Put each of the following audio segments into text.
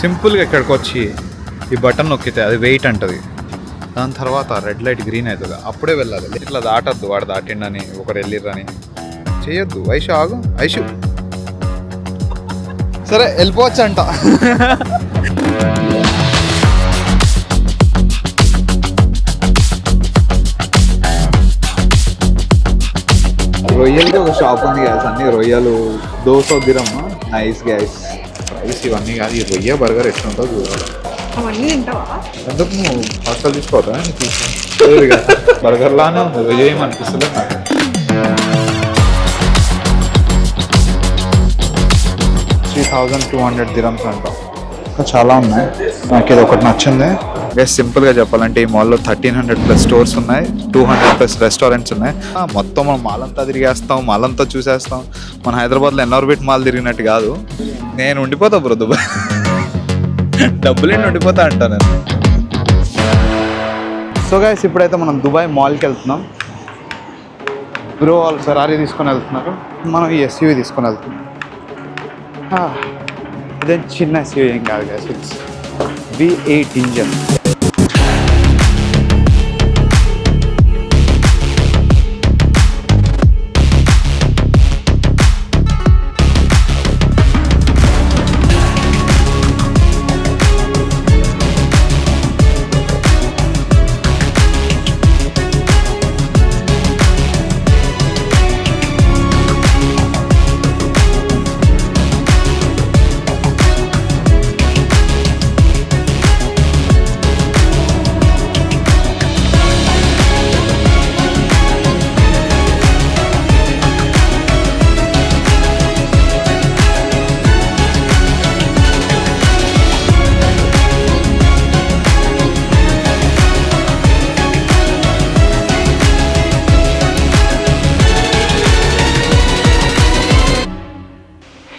సింపుల్గా ఇక్కడికి వచ్చి ఈ బటన్ నొక్కితే అది వెయిట్ అంటది. దాని తర్వాత రెడ్ లైట్ గ్రీన్ అవుతుంది, అప్పుడే వెళ్ళాలి. ఇట్లా దాటద్దు, వాడు దాటిండని ఒకరు వెళ్ళిర్రని చేయొద్దు. ఐషు ఆగు, ఐషు సరే వెళ్ళిపోవచ్చు అంట. రొయ్యలకి ఒక షాప్ ఉంది గ్యాస్, అన్ని రొయ్యలు దోశ వద్దిరమ్మా, నైస్ గ్యాస్. ప్రైస్ ఇవన్నీ కాదు, ఈ రొయ్య బర్గర్ ఎట్లుంటుందో చూడాలి. అవన్నీ తింటావా? ఎందుకు నువ్వు హాస్టల్ తీసుకోవద్దా? బర్గర్ లానే ఉంది, రొయ్య ఏమనిపిస్తుంది నాకు. $3,200 అంట. ఇంకా చాలా ఉన్నాయి, నాకు ఇది ఒకటి నచ్చింది. గైస్ సింపుల్గా చెప్పాలంటే ఈ మాల్లో 1300+ స్టోర్స్ ఉన్నాయి, 200+ రెస్టారెంట్స్ ఉన్నాయి. మొత్తం మనం మాల్ అంతా తిరిగేస్తాం, మాల్ అంతా చూసేస్తాం. మన హైదరాబాద్లో ఎన్ఆర్బిట్ మాల్ తిరిగినట్టు కాదు. నేను ఉండిపోతా బ్రో దుబాయ్, డబ్బులేండి ఉండిపోతా అంటా నేను. సో గైస్ ఇప్పుడైతే మనం దుబాయ్ మాల్కి వెళ్తున్నాం. బ్రో వాళ్ళు ఫెరారీ తీసుకొని వెళ్తున్నారు, మనం ఈ ఎస్యూవీ తీసుకొని వెళ్తున్నాం. ఇదే చిన్న ఎస్యూవీ ఏం కాదు గైస్, ఇట్స్ V8 ఇంజన్.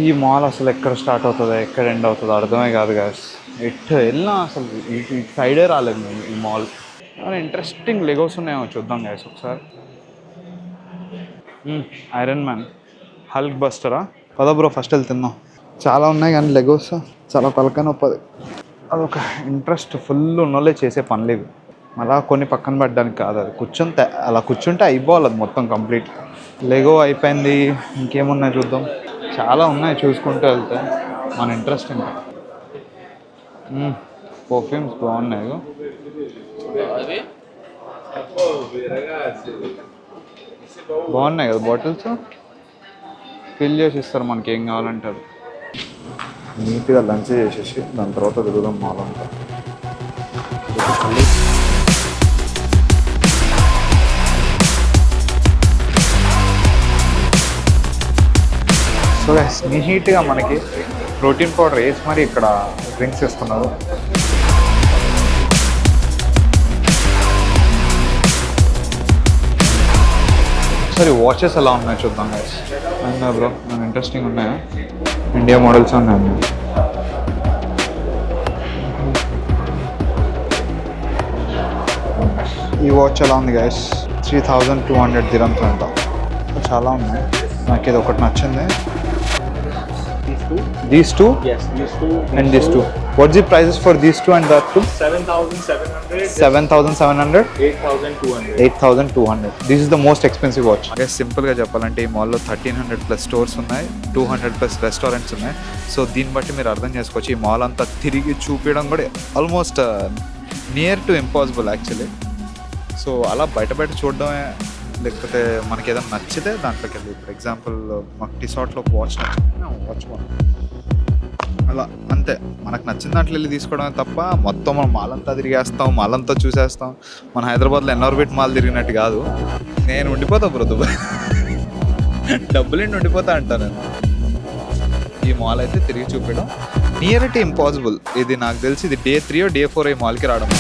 ఈ మాల్ అసలు ఎక్కడ స్టార్ట్ అవుతుందో ఎక్కడ ఎండ్ అవుతుందో అర్థమే కాదు గాయస్. ఎటు వెళ్ళినా అసలు ఇటు సైడే రాలేదు మేము ఈ మాల్. ఇంట్రెస్టింగ్ లెగోస్ ఉన్నాయేమో చూద్దాం గాయస్ ఒకసారి. ఐరన్ మ్యాన్, హల్క్ బస్టరా, పద బ్రో ఫస్ట్ వెళ్ళి తిందాం. చాలా ఉన్నాయి కానీ లెగోస్ చాలా తలకాయ నొప్పది. అదొక ఇంట్రెస్ట్ ఫుల్ ఉన్నోళ్ళే చేసే పనులు ఇవి. అలా కొన్ని పక్కన పెట్టడానికి కాదు, అది కూర్చుంటే అలా కూర్చుంటే అయిపోవాలి అది మొత్తం కంప్లీట్. లెగో అయిపోయింది, ఇంకేమున్నాయి చూద్దాం. చాలా ఉన్నాయి, చూసుకుంటూ వెళ్తే మన ఇంట్రెస్ట్ ఇంకా. పర్ఫ్యూమ్స్ బాగున్నాయి, బాగున్నాయి కదా బాటిల్స్. ఫిల్ చేసి ఇస్తారు మనకి ఏం కావాలంటారు. నీట్గా లంచ్ చేసేసి దాని తర్వాత తిరుగుదాం మాల్ అంతా. సో గైస్ నీట్గా మనకి ప్రోటీన్ పౌడర్ వేసి మరి ఇక్కడ డ్రింక్స్ ఇస్తున్నారు. సరే వాచెస్ ఎలా ఉన్నాయో చూద్దాం గైస్. అవునా బ్రో, నేను ఇంట్రెస్టింగ్ ఉన్నాయా? ఇండియా మోడల్స్ ఉన్నాయి. ఈ వాచ్ ఎలా ఉంది గైస్? $3,200 అంట. చాలా ఉన్నాయి, నాకు ఇది ఒకటి నచ్చింది. These two? Yes, these two. And these two. What's the prices for these two and that two? 7,700. 7,700? 8,200. 8,200. This is the most expensive watch. సింపుల్గా చెప్పాలంటే ఈ మాల్లో 1300+ స్టోర్స్ ఉన్నాయి, 200+ రెస్టారెంట్స్ ఉన్నాయి. సో దీన్ని బట్టి మీరు అర్థం చేసుకోవచ్చు, ఈ మాల్ అంతా తిరిగి చూపించడం కూడా almost near to impossible actually. So అలా బయట చూడడమే, లేకపోతే మనకి ఏదైనా నచ్చితే దాంట్లోకి వెళ్ళి. ఫర్ ఎగ్జాంపుల్ మాకు టీషార్ట్లో వాచ్ నచ్చింది, వాచ్ అలా అంతే. మనకు నచ్చిన దాంట్లో వెళ్ళి తీసుకోవడమే తప్ప మొత్తం మనం మాల్ అంతా తిరిగేస్తాం, మాల్ అంతా చూసేస్తాం. మన హైదరాబాద్లో ఎన్ఆర్బిట్ మాల్ తిరిగినట్టు కాదు. నేను ఉండిపోతా బ్రో దుబాయ్, డబ్బులేండి ఉండిపోతా అంటాను నేను. ఈ మాల్ అయితే తిరిగి చూపించడం నియర్ టు ఇంపాసిబుల్. ఇది నాకు తెలిసి ఇది Day 3 or Day 4 ఈ మాల్కి రావడం.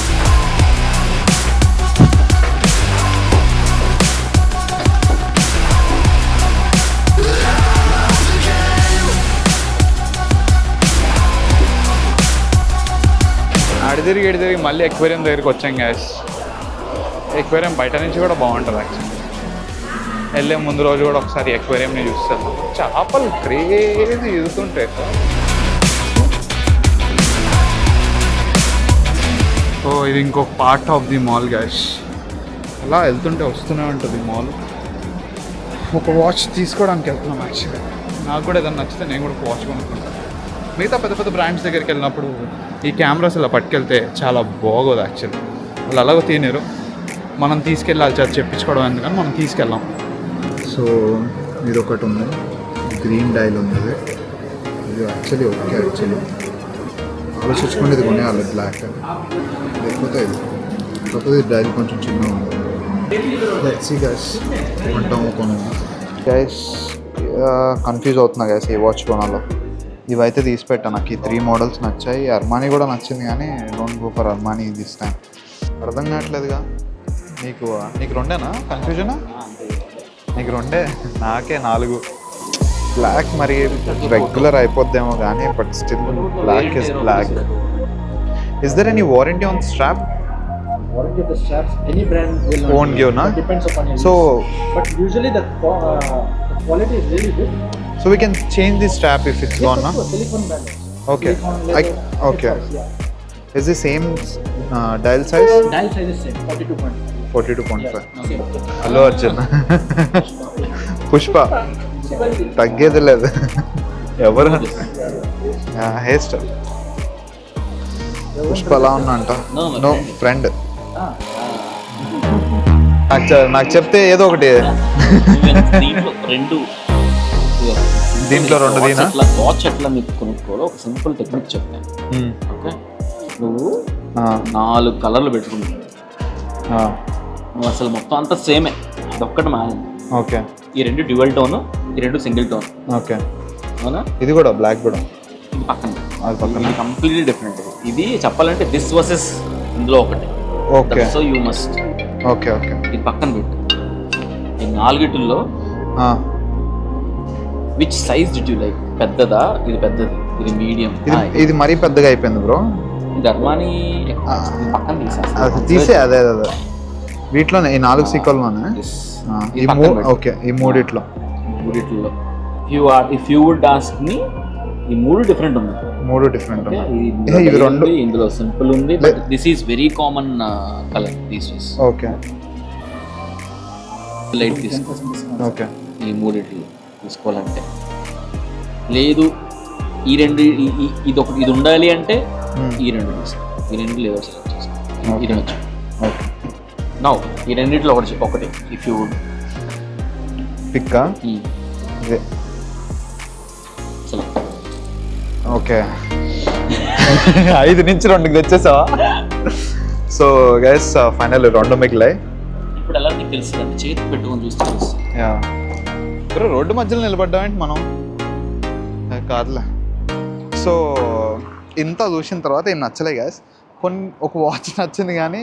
ఎడితిరిగి మళ్ళీ ఎక్వేరియం దగ్గరికి వచ్చాం గ్యాస్. ఎక్వేరియం బయట నుంచి కూడా బాగుంటుంది యాక్చువల్లీ. వెళ్ళే ముందు రోజు కూడా ఒకసారి ఎక్వేరియంని చూస్తాను. చేపలు క్రేజీ ఎదుగుతుంటాయి. ఇది ఇంకొక part of the mall cash. అలా వెళ్తుంటే వస్తూనే ఉంటుంది మాల్. ఒక వాచ్ తీసుకోవడానికి వెళ్తున్నాం యాక్చువల్గా. నాకు కూడా ఏదైనా నచ్చితే నేను కూడా ఒక వాచ్ కొనుక్కుంటాను. మిగతా పెద్ద పెద్ద బ్రాండ్స్ దగ్గరికి వెళ్ళినప్పుడు ఈ కెమెరాస్ ఇలా పట్టుకెళ్తే చాలా బాగోదు యాక్చువల్లీ. వాళ్ళు అలాగో తినరు, మనం తీసుకెళ్ళాలి, చెప్పించుకోవడం ఎందుకని మనం తీసుకెళ్ళాం. సో ఇది ఒకటి ఉంది, గ్రీన్ డైల్ ఉంది. ఇది యాక్చువల్లీ ఓకే. యాక్చువల్లీ ఆలోచించుకుంటే ఇది కొనేయాలి బ్లాక్, లేకపోతే ఇది కాకపోతే ఇది డైల్ కొంచెం చిన్నగా ఉంది. లెట్స్ సీ గైస్ కొంటాము కొను. గైస్ కన్ఫ్యూజ్ అవుతున్నా గైస్ ఏ వాచ్ కొనాలో. ఇవైతే తీసి పెట్టాను, నాకు ఈ 3 మోడల్స్ నచ్చాయి. అర్మానీ కూడా నచ్చింది కానీ don't go for Armani this time. అర్థం కావట్లేదుగా. నీకు రెండేనా కన్ఫ్యూజనా? నీకు రెండే, నాకే 4. బ్లాక్ మరి రెగ్యులర్ అయిపోద్దేమో కానీ but still black is black. Is there any warranty on strap? Warranty of the straps, any brand will not Won't give, na? Depends upon your So use. But usually the quality is really good. so we can change the strap if it's gone, na? Silicone brand. Okay. Silicone leather, Okay. yeah. Is the same dial size? Dial size is same, 42.5. 42.5. Same. Hello Arjun. Pushpa తగ్గేది లేదు. ఎవరు hair style Pushpa అలా ఉన్నా అంట. No friend. నాకు చెప్తే ఏదో ఒకటి. దీంట్లో రెండు దీనా? వాచ్ ఎట్లా మీకు కొనుక్కోవాలో ఒక సింపుల్ టెక్నిక్ చెప్తాను. ఓకే, నువ్వు 4 కలర్లు పెట్టుకుంటావు. నువ్వు అసలు మొత్తం అంతా సేమే, అదొక్కటి మారింది. ఓకే, ఈ 2 డ్యూయల్ టోన్, ఈ 2 సింగిల్ టోన్. ఓకే, అవునా? ఇది కూడా బ్లాక్ కూడా ఇది పక్కన, అది పక్కన. ఇది కంప్లీట్లీ డిఫరెంట్. ఇది చెప్పాలంటే దిస్ వర్సెస్ ఇందులో ఒకటి. Okay, so you must. Okay, okay. ఇది పక్కన పెట్టు. ఈ 4గిట్లో which size did you like? పెద్దదా? ఇది పెద్దది, ఇది మీడియం, ఇది మరీ పెద్దగా అయిపోయింది బ్రో. ఇది అర్మానీ. పక్కన అది తీసే అదే అదే వీటిలోనే ఈ 4 సీక్వెల్లోనే ఓకే. ఈ మూడిట్లో if you would ask me, ఈ 3 డిఫరెంట్ ఉన్నాయి. 3 డిఫరెంట్ ఇవి ఇవి 2 ఇందులో సింపుల్ ఉంది, but this is very common colour these days. Okay, light తీసుకో. ఓకే, ఈ 3 తీసుకోవాలంటే లేదు, ఈ 2 ఇది ఉండాలి అంటే ఈ 2 తీసుకో. ఈ 2 లేదో సెలెక్ట్ చేసుకో. ఇది నచ్చు. ఓకే, నౌ ఈ 2 ఒకటి ఇఫ్ యూ వుడ్ పిక్కా ఇదే. సెలెక్ట్. ఓకే, 5 నుంచి 2కి తెచ్చేసావా? సో గైస్ ఫైనల్ 2 మిగిలాయి. ఇప్పుడు ఎలా నీకు తెలుస్తుంది? చేతి పెట్టుకొని చూస్తే తెలుస్తుంది. యా బ్రో, రోడ్డు మధ్యలో నిలబడ్డామేంటి మనం? కాదులే. సో ఇంత చూసిన తర్వాత ఏం నచ్చలే గైస్. ఒక వాచ్ నచ్చింది కానీ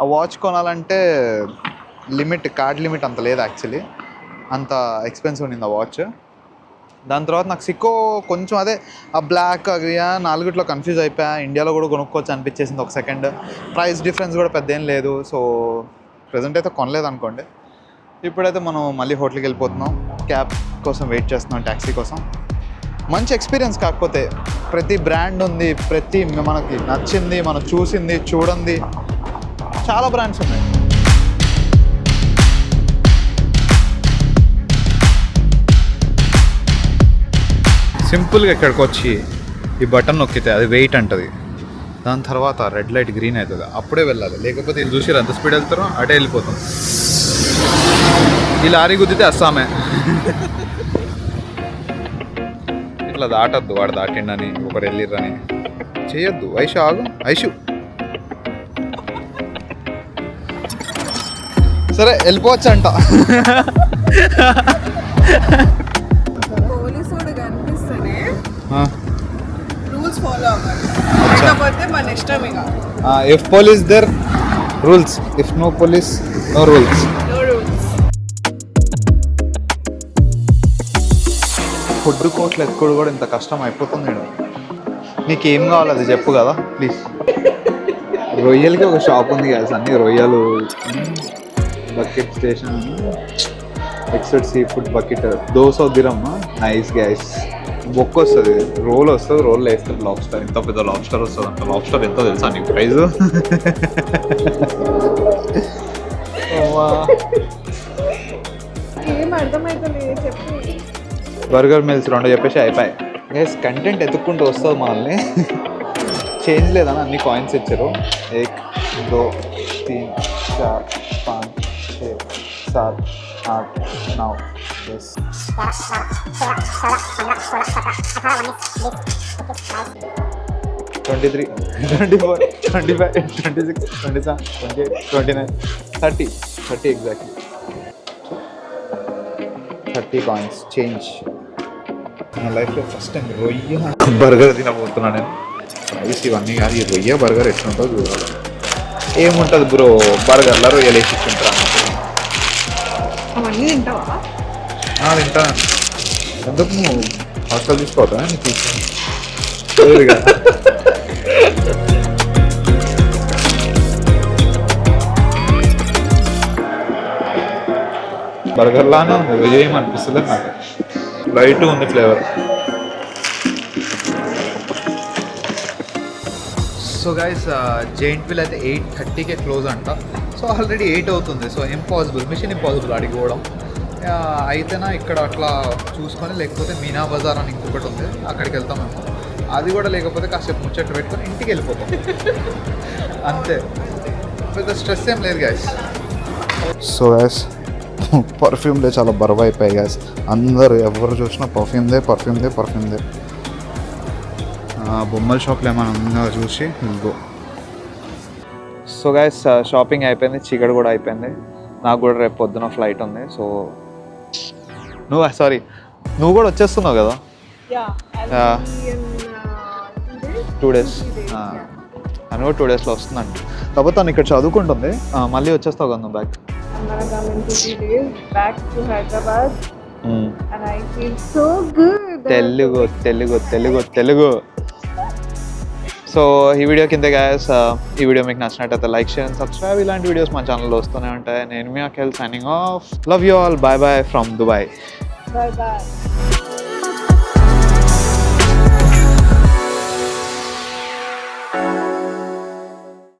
ఆ వాచ్ కొనాలంటే కార్డ్ లిమిట్ అంత లేదు యాక్చువల్లీ. అంత ఎక్స్పెన్సివ్ ఉండింది ఆ వాచ్. దాని తర్వాత నాకు సిక్కో కొంచెం అదే ఆ బ్లాక్ అవి 4గిట్లో కన్ఫ్యూజ్ అయిపోయా. ఇండియాలో కూడా కొనుక్కోవచ్చు అనిపించేసింది ఒక సెకండ్. ప్రైస్ డిఫరెన్స్ కూడా పెద్ద ఏం లేదు. సో ప్రజెంట్ అయితే కొనలేదు అనుకోండి. ఇప్పుడైతే మనం మళ్ళీ హోటల్కి వెళ్ళిపోతున్నాం. క్యాబ్ కోసం వెయిట్ చేస్తున్నాం, ట్యాక్సీ కోసం. మంచి ఎక్స్పీరియన్స్. కాకపోతే ప్రతి బ్రాండ్ ఉంది, ప్రతి మనకి నచ్చింది, మనం చూసింది, చూడండి, చాలా బ్రాండ్స్ ఉన్నాయి. సింపుల్గా ఇక్కడికి వచ్చి ఈ బటన్ నొక్కితే అది వెయిట్ అంటుంది. దాని తర్వాత రెడ్ లైట్ గ్రీన్ అవుతుంది, అప్పుడే వెళ్ళాలి. లేకపోతే వీళ్ళు చూసి ఎంత స్పీడ్ వెళ్తారో అటే వెళ్ళిపోతాం. ఈ లారీ గుద్దితే అస్సామే. ఇట్లా దాటద్దు, వాడు దాటిండని ఒకరు వెళ్ళిర్రని చేయొద్దు. ఐషు ఆగు, ఐషు. సరే వెళ్ళిపోవచ్చు అంట. పోలీసుడు కనిపిస్తేనే రూల్స్ ఫాలో అవ్వాలి, లేకపోతే మన ఇష్టం ఇక. If police there rules, if no police no rules. No rules. Food కోట్లు ఎత్తుకోడు కూడా ఇంత కష్టం అయిపోతుంది. నీకేం కావాలి అది చెప్పు కదా ప్లీజ్. రొయ్యలకి ఒక షాప్ ఉంది కదా, అన్ని రొయ్యలు. బకెట్ స్టేషన్, ఎక్సెట్ sea food bucket, 200 dirham. Nice guys. బొక్క వస్తుంది, రోల్ వస్తుంది, రోల్ వేస్తే లాబ్స్టర్, ఎంత పెద్ద లాబ్స్టర్ వస్తుంది అంత. లాబ్స్టర్ ఎంతో తెలుసా నీకు ప్రైజ్? ఏం అర్థమవుతుంది చెప్పు. బర్గర్ మిల్స్ 2 చెప్పేసి అయిపోయాయి. గైస్ కంటెంట్ ఎత్తుక్కుంటూ వస్తుంది మనల్ని. చేంజ్ లేదని అన్ని కాయిన్స్ ఇచ్చారు. 1 2 3 4 5 6 7 8 9 10 23 24 25 26 27 28 29 30 ఎగ్జాక్ట్లీ. 30 coins change. నా లైఫ్లో ఫస్ట్ టైం రొయ్య బర్గర్ తినబోతున్నాను నేను. ప్రైస్ ఇవన్నీ కాదు, ఈ రొయ్య బర్గర్ ఎట్లుంటుందో చూడాలి. ఏముంటుంది బ్రో బర్గర్లో రొయ్యలు వేసి ఇచ్చుంటారా? అవన్నీ తింటావా? తింటాను. ఎందుకు నువ్వు హాస్టల్ తీసుకోవద్దా? నీకు తీసుకుని బర్గర్లానే ఉంది, విజయం అనిపిస్తుంది నాకు. లైట్ ఉంది flavour. So guys giant wheel అయితే 8:30కే క్లోజ్ అంట. సో ఆల్రెడీ 8 అవుతుంది. సో ఇంపాసిబుల్, మిషన్ ఇంపాసిబుల్ అడిగి పోవడం. అయితేనా ఇక్కడ అట్లా చూసుకొని, లేకపోతే మీనా బజార్ అని ఇంకొకటి ఉంది, అక్కడికి వెళ్తాం మేము. అది కూడా లేకపోతే కాసేపు ముచ్చట్లు పెట్టుకొని ఇంటికి వెళ్ళిపోతాం అంతే. పెద్ద స్ట్రెస్ ఏం లేదు గైస్. సో గైస్ పర్ఫ్యూమ్లే చాలా బరువు అయిపోయాయి గైస్. అందరూ ఎవరు చూసినా పర్ఫ్యూమ్దే. బొమ్మల షాప్లో ఏమైనా ఉందో చూసి ఇంకో. సో గైస్ షాపింగ్ అయిపోయింది, చీకటి కూడా అయిపోయింది. నాకు కూడా రేపు పొద్దున ఫ్లైట్ ఉంది. సో నువ్వు కూడా వచ్చేస్తున్నావు కదా? Yeah. 2 days. అని కూడా 2 daysలో వస్తుందండి. కాకపోతే తను ఇక్కడ చదువుకుంటుంది. మళ్ళీ వచ్చేస్తావు కదా నువ్వు back? I'm gonna come in 2 days back to Hyderabad and I feel so good. Telugu. So ఈ వీడియో కింద గైస్, ఈ వీడియో మీకు నచ్చినట్టయితే లైక్, షేర్ అండ్ సబ్స్క్రైబ్. ఇలాంటి వీడియోస్ మన ఛానల్లో వస్తూనే ఉంటాయి. నేను మీ Akhil signing off. Love you all. Bye from Dubai. Bye.